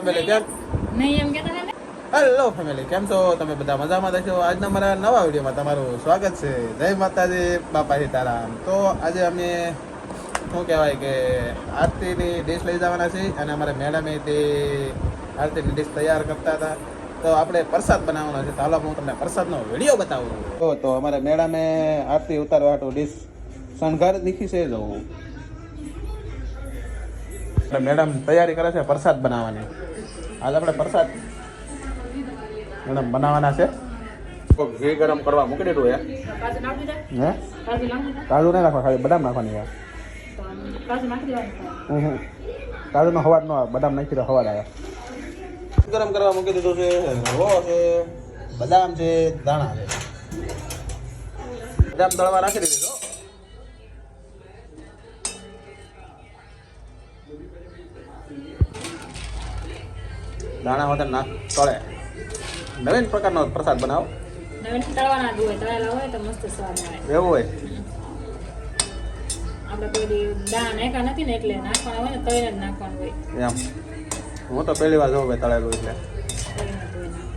Family કેમ નહીં એમ કહેતા ને. હેલો ફેમિલી કેમ છો તમે બધા મજામાં થશો? આજના મારા નવા વિડીયોમાં તમારું સ્વાગત છે. જય માતાજી, બાપા સીતારામ. તો આજે અમે શું કહેવાય કે આરતીની ડીશ લઈ જવાના છીએ અને અમારે મેડમે તે આરતીની ડીશ તૈયાર કરતા હતા. તો આપણે પ્રસાદ બનાવવાનો છે. તો હાલો હું તમને પ્રસાદનો વિડીયો બતાવું. તો અમારે મેડમે આરતી ઉતારવા હાટુ ડીશ શણગાર દીખી છે. જવું મેડમ તૈયારી કરે છે પ્રસાદ બનાવવાની. આજે આપણે પ્રસાદ મેડમ બનાવવાના છે. ઘી ગરમ કરવા મૂકી દીધું હે. હે કાજુ નહીં નાખવા, ખાલી બદામ નાખવાની યાર. કાજુનો હવાજ ન આવે, બદામ નાખી દો હવાજ આવે. ગરમ કરવા મૂકી દીધું છે. રવો છે, બદામ છે, દાણા છે. બદામ દળવા રાખી દીધું. દાણા વધારે નાખ તળે. નવીન પ્રકારનો પ્રસાદ બનાવો. નવીન તળવાના જ હોય, તળેલા હોય તો મસ્ત સ્વાદ આવે. એવું હોય. આપણે કોઈ દાણા નાખ્યા નથી ને એટલે નાખવાના હોય ને તળીને જ નાખવાનું હોય. એમ હું તો પહેલી વાર જોઉં ભાઈ તળેલું એટલે. તળીને ધોઈ નાખવાના.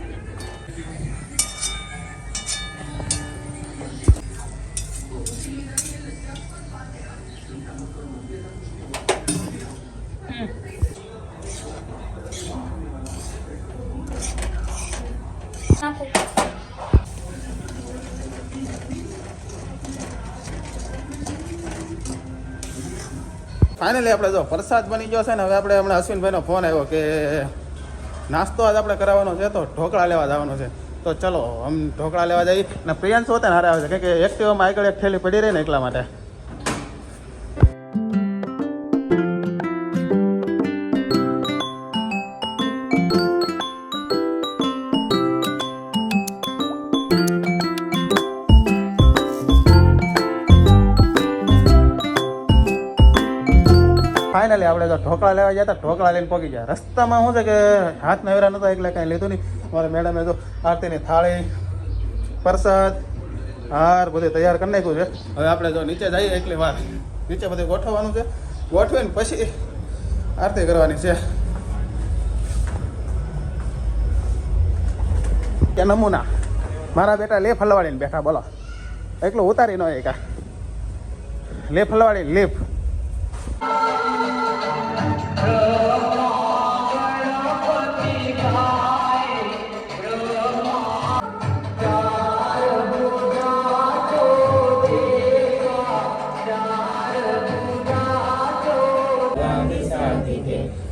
ફાઇનલી આપણે જો પ્રસાદ બની ગયો છે ને. હવે આપણે હમણાં અશ્વિનભાઈનો ફોન આવ્યો કે નાસ્તો આજ આપણે કરાવવાનો છે, તો ઢોકળા લેવા જવાનો છે. તો ચલો આમ ઢોકળા લેવા જઈએ. અને પ્રિયાંશ હોતે ને હારે આવે છે, કે એક્ટિવામાં આગળ એક થેલી પડી રહી ને એટલા માટે. ફાઇનલી આપણે જો ઢોકળા લેવા ગયા હતા, ઢોકળા લઈને પહોંચી ગયા. રસ્તામાં શું છે કે હાથ નવેરા નહોતા એટલે કાંઈ લીધું નહીં. મારા મેડમે જો આરતીની થાળી, પ્રસાદ, હાર બધું તૈયાર કરી નાખ્યું છે. હવે આપણે જો નીચે જઈએ એકલી વાર, નીચે બધું ગોઠવવાનું છે. ગોઠવીને પછી આરતી કરવાની છે. કે નમૂના મારા બેટા લેફ હલવાડીને બેઠા, બોલો એકલું ઉતારી ન એકા લેફ હલવાડી લેફ.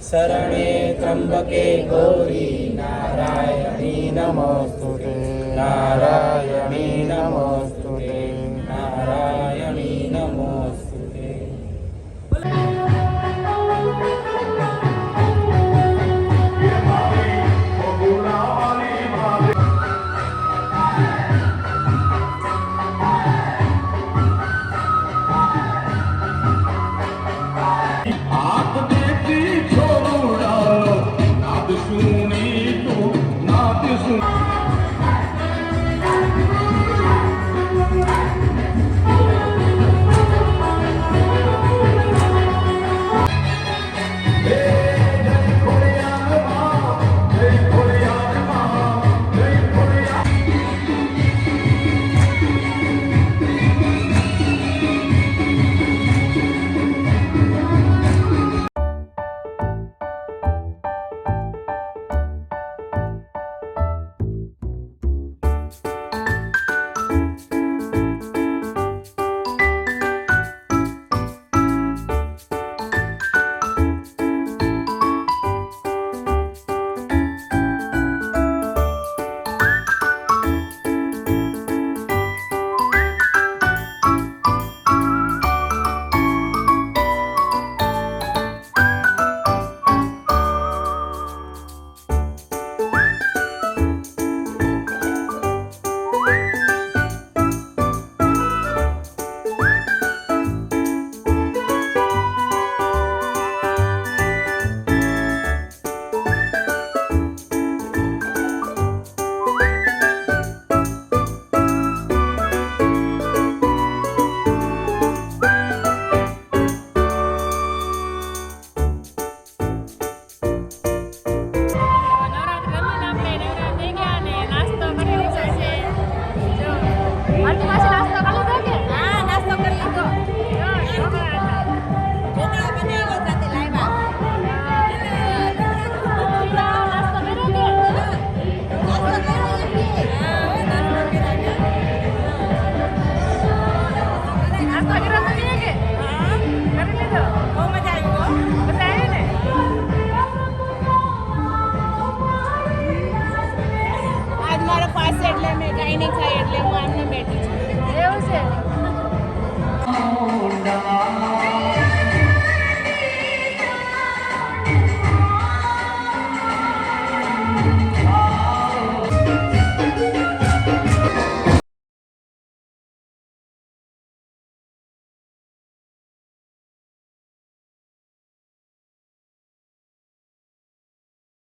શરણે ત્રંબકે ગૌરી નારાયણી નમોસ્તુતે નારાયણી નમોસ્તુતે નારાયણી નમોસ્તુતે.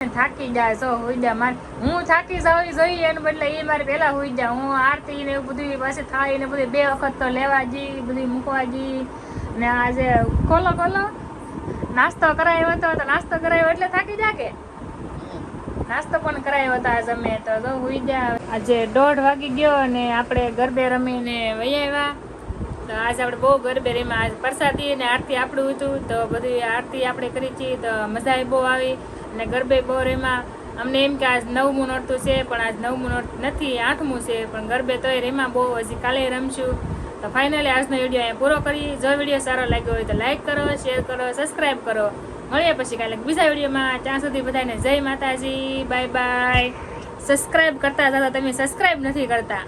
થાકી જાય સો હોઈ જા માર હું થાકી જાવ જોઈએ એને બદલે એ મારે પહેલા હોઈ જા હું આરતી ને એવું બધું પાસે થાય ને બધું 2 વખત તો લેવા જી બધું મૂકવા જી ને આજે ખોલો નાસ્તો કરાયો હતો તો નાસ્તો કરાયો એટલે થાકી જા કે નાસ્તો પણ કરાયો હતો આજ અમે તો હોઈ જા આજે 1:30 વાગી ગયો અને આપણે ગરબે રમીને વહી આવ્યા તો આજે આપણે બહુ ગરબે રમ્યા આજ પ્રસાદી ને આરતી આપણું હતું તો બધી આરતી આપણે કરી હતી તો મજા બહુ આવી અને ગરબે બહુ રેમાં અમને એમ કે આજ 9મું નોરતું છે પણ આજ 9મું નોરત નથી 8મું છે પણ ગરબે તોય રેમાં બહુ હજી કાલે રમશું તો ફાઇનલી આજનો વિડીયો અહીંયા પૂરો કરી જો વિડીયો સારો લાગ્યો હોય તો લાઈક કરો શેર કરો સબસ્ક્રાઈબ કરો મળીએ પછી કાલે બીજા વિડીયોમાં ત્યાં સુધી બધાને જય માતાજી બાય બાય સબસ્ક્રાઈબ કરતા હતા તમે સબસ્ક્રાઈબ નથી કરતા